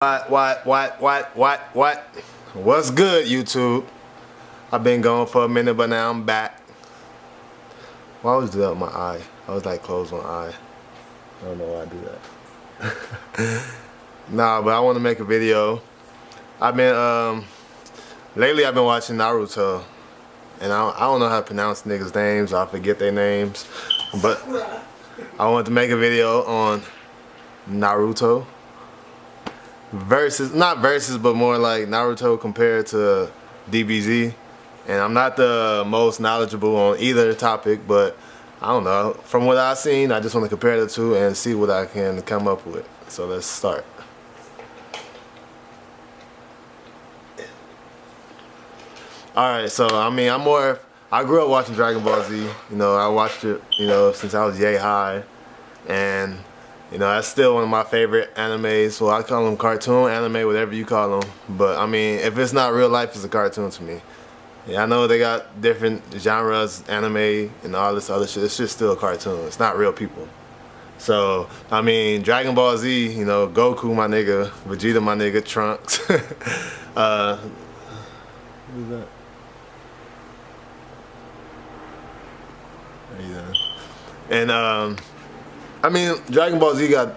What? What's good, YouTube? I've been gone for a minute, but now I'm back. Why always do that with my eye? I was like close one eye. I don't know why I do that. Nah, but I want to make a video. Lately I've been watching Naruto, and I don't know how to pronounce niggas' names. I forget their names, but I wanted to make a video on Naruto. Not versus, but more like Naruto compared to DBZ. And I'm not the most knowledgeable on either topic, but I don't know. From what I've seen, I just want to compare the two and see what I can come up with. So let's start. Alright, so I grew up watching Dragon Ball Z. You know, I watched it, since I was yay high. And that's still one of my favorite animes. Well, I call them cartoon, anime, whatever you call them. But I mean, if it's not real life, it's a cartoon to me. Yeah, I know they got different genres, anime, and all this other shit. It's just still a cartoon. It's not real people. So, I mean, Dragon Ball Z, Goku, my nigga, Vegeta, my nigga, Trunks. Who's that? And, I mean, Dragon Ball Z got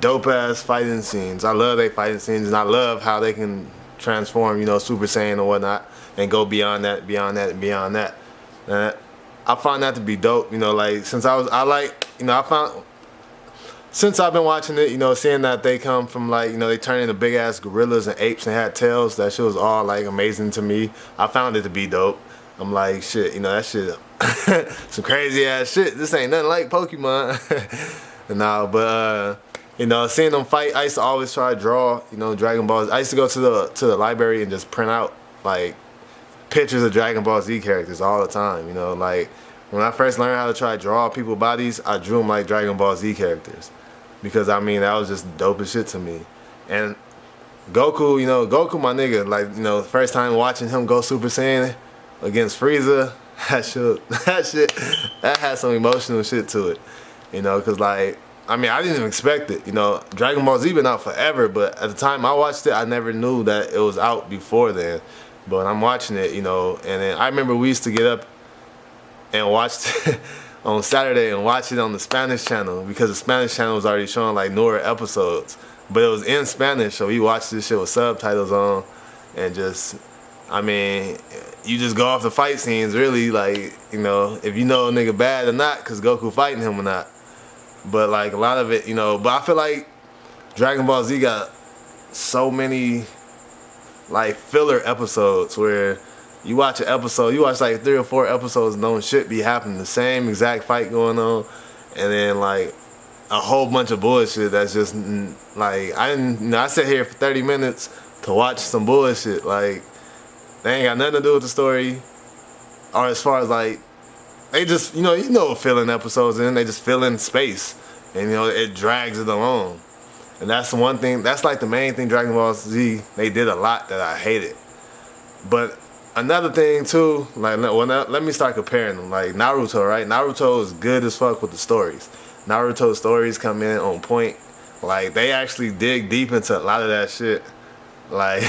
dope-ass fighting scenes. I love their fighting scenes, and I love how they can transform, Super Saiyan and whatnot, and go beyond that, beyond that, and beyond that. And I find that to be dope, like, since I've been watching it, seeing that they come from, like, they turn into big-ass gorillas and apes and had tails, that shit was all, like, amazing to me. I found it to be dope. I'm like, shit, that shit, some crazy ass shit. This ain't nothing like Pokemon. Nah, but seeing them fight, I used to always try to draw, Dragon Balls. I used to go to the library and just print out like pictures of Dragon Ball Z characters all the time. Like when I first learned how to try to draw people's bodies, I drew them like Dragon Ball Z characters because that was just dope as shit to me. And Goku, Goku my nigga. Like the first time watching him go Super Saiyan against Frieza, that had some emotional shit to it, because like, I didn't even expect it, Dragon Ball Z been out forever, but at the time I watched it, I never knew that it was out before then, but I'm watching it, and then I remember we used to get up and watch it on Saturday and watch it on the Spanish channel, because the Spanish channel was already showing like newer episodes, but it was in Spanish, so we watched this shit with subtitles on, and just, you just go off the fight scenes, really, like, if you know a nigga bad or not, because Goku fighting him or not. But, like, a lot of it, but I feel like Dragon Ball Z got so many, like, filler episodes where you watch an episode, you watch, like, 3 or 4 episodes and no shit be happening, the same exact fight going on, and then, like, a whole bunch of bullshit that's just, like, I sat here for 30 minutes to watch some bullshit, like, they ain't got nothing to do with the story, or as far as like, they just, filling episodes and they just fill in space, and it drags it along. And that's the one thing, that's like the main thing Dragon Ball Z, they did a lot that I hated. But another thing too, like, let me start comparing them, like Naruto, right? Naruto is good as fuck with the stories. Naruto's stories come in on point, like they actually dig deep into a lot of that shit, like,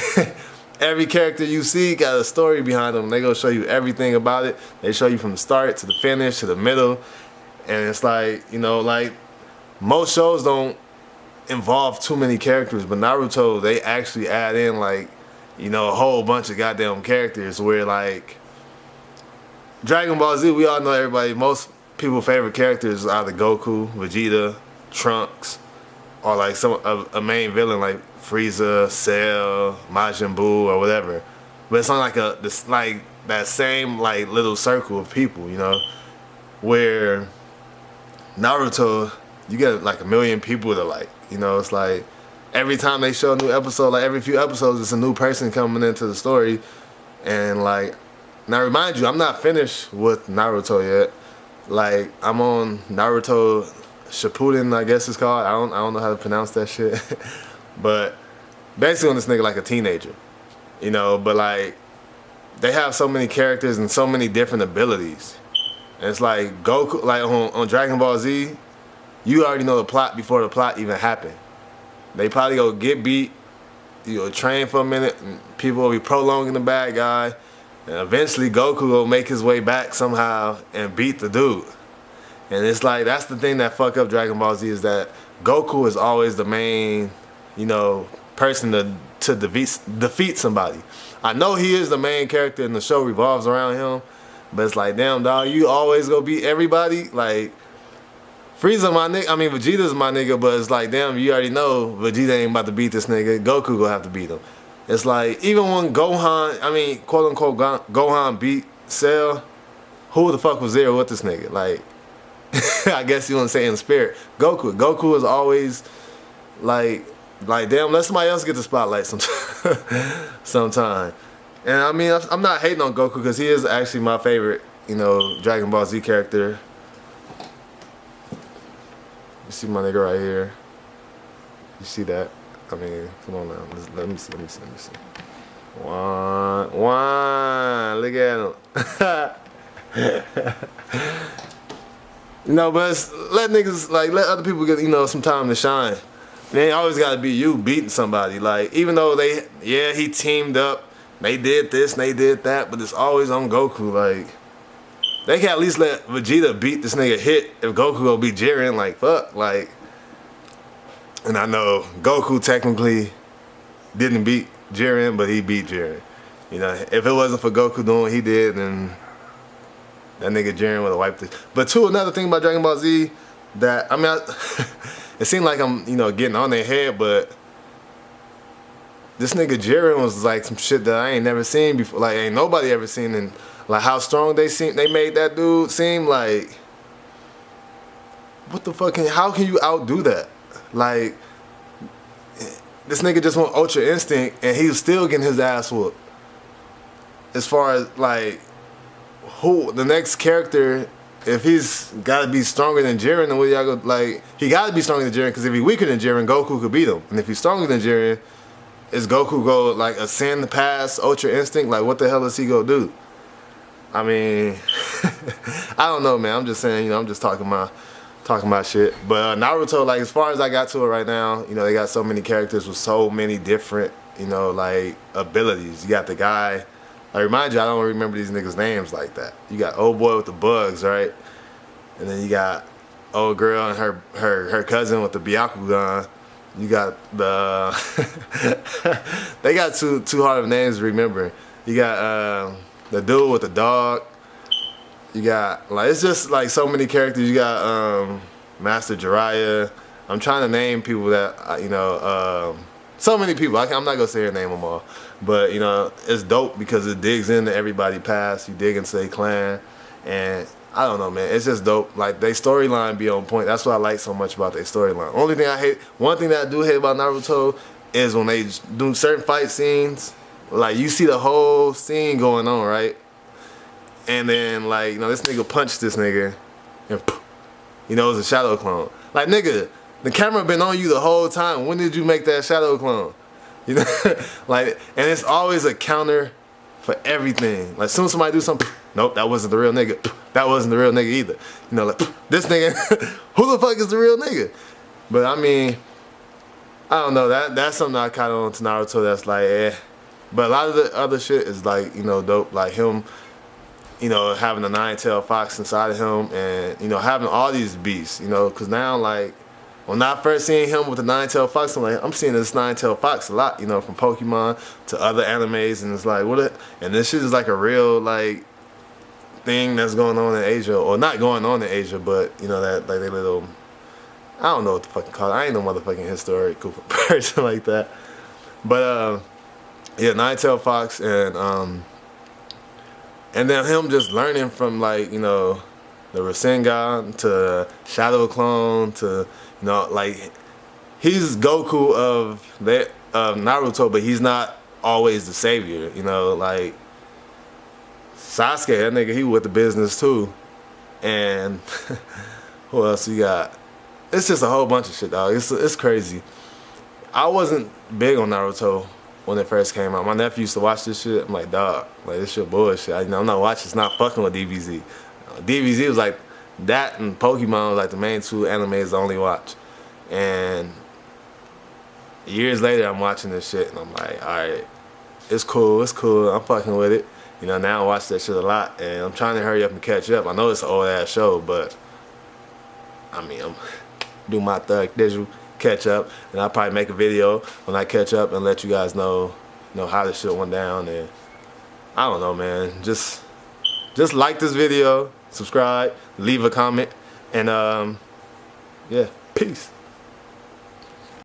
every character you see got a story behind them. They gonna show you everything about it. They show you from the start to the finish to the middle. And it's like, like most shows don't involve too many characters, but Naruto, they actually add in like, a whole bunch of goddamn characters where like Dragon Ball Z, we all know most people's favorite characters are either Goku, Vegeta, Trunks, or like a main villain like Frieza, Cell, Majin Buu, or whatever. But it's on like that same like little circle of people, where Naruto, you get like a million people to like, it's like every time they show a new episode, like every few episodes, it's a new person coming into the story. And like, now remind you, I'm not finished with Naruto yet. Like, I'm on Naruto Shippuden, I guess it's called. I don't know how to pronounce that shit. But basically on this nigga like a teenager, but like they have so many characters and so many different abilities. And it's like Goku, like on Dragon Ball Z, you already know the plot before the plot even happened. They probably go get beat, you know, train for a minute, and people will be prolonging the bad guy, and eventually Goku will make his way back somehow and beat the dude. And it's like, that's the thing that fuck up Dragon Ball Z, is that Goku is always the main, you know, person to defeat somebody. I know he is the main character and the show revolves around him, but it's like, damn dog, you always gonna beat everybody? Like, Frieza my nigga, I mean Vegeta's my nigga, but it's like, damn, you already know Vegeta ain't about to beat this nigga. Goku gonna have to beat him. It's like, even when Gohan, I mean, quote unquote, Gohan beat Cell, who the fuck was there with this nigga? Like, I guess you want to say in spirit. Goku is always like damn, let somebody else get the spotlight sometime. And I mean, I'm not hating on Goku because he is actually my favorite, you know, Dragon Ball Z character. You see my nigga right here. You see that? I mean, come on now. Let me see. One. Look at him. You know, but let niggas, like, let other people get, you know, some time to shine. It ain't always gotta be you beating somebody. Like, even though he teamed up, they did this and they did that, but it's always on Goku. Like, they can at least let Vegeta beat this nigga Hit if Goku gonna beat Jiren. Like, fuck, like. And I know Goku technically didn't beat Jiren, but he beat Jiren. You know, if it wasn't for Goku doing what he did, then that nigga Jiren would have wiped it. But too, another thing about Dragon Ball Z that, I mean, it seemed like I'm, you know, getting on their head, but this nigga Jiren was like some shit that I ain't never seen before. Like, ain't nobody ever seen. And like how strong they made that dude seem. Like, what the fuck, how can you outdo that? Like, this nigga just went Ultra Instinct and he was still getting his ass whooped. As far as like, who the next character, if he's got to be stronger than Jiren, then what y'all go, like, he got to be stronger than Jiren, because if he's weaker than Jiren, Goku could beat him. And if he's stronger than Jiren, is Goku go like ascend past Ultra Instinct? Like, what the hell is he gonna do? I mean, I don't know, man. I'm just saying, you know, I'm just talking about shit. But Naruto, like, as far as I got to it right now, you know, they got so many characters with so many different, you know, like, abilities. You got the guy. I remind you, I don't remember these niggas' names like that. You got old boy with the bugs, right? And then you got old girl and her cousin with the Byakugan. You got the they got too hard of names to remember. You got the dude with the dog. You got, like, it's just like so many characters. You got Master Jiraiya. I'm trying to name people that, you know, so many people. I'm not gonna say her name them all. But, you know, it's dope because it digs into everybody past. You dig into their clan. And I don't know, man. It's just dope. Like, their storyline be on point. That's what I like so much about their storyline. Only thing I hate, one thing that I do hate about Naruto is when they do certain fight scenes. Like, you see the whole scene going on, right? And then, like, you know, this nigga punched this nigga. And, you know, it was a shadow clone. Like, nigga, the camera been on you the whole time. When did you make that shadow clone? You know, like, and it's always a counter for everything. Like, soon as somebody do something, nope, that wasn't the real nigga. That wasn't the real nigga either. You know, like, this nigga, who the fuck is the real nigga? But I mean, I don't know. That's something I caught on to Naruto. That's like, eh. But a lot of the other shit is like, you know, dope. Like him, you know, having a nine-tailed fox inside of him, and, you know, having all these beasts. You know, because now, like, when I first seen him with the nine-tailed fox, I'm seeing this nine-tailed fox a lot, you know, from Pokemon to other animes, and it's like, and this shit is like a real, like, thing that's going on in Asia, or not going on in Asia, but, you know, that, like, they little, I don't know what to fucking call it. I ain't no motherfucking historical person like that. But, yeah, nine-tailed fox, and then him just learning from, like, you know, the Rasengan to Shadow Clone to, you know, like, he's Goku of Naruto, but he's not always the savior, you know, like, Sasuke, that nigga, he with the business too. And who else you got? It's just a whole bunch of shit, dog. It's crazy. I wasn't big on Naruto when it first came out. My nephew used to watch this shit. I'm like, dog, like, this shit bullshit. I'm not watching, it's not fucking with DBZ. DBZ was like, that and Pokemon was like the main two animes I only watch. And Years later, I'm watching this shit, and I'm like, all right, it's cool, it's cool. I'm fucking with it. You know, now I watch that shit a lot, and I'm trying to hurry up and catch up. I know it's an old ass show, but I mean, I'm do my thug digital catch up, and I'll probably make a video when I catch up and let you guys know how this shit went down. And I don't know, man. Just like this video, subscribe, leave a comment, and yeah, peace.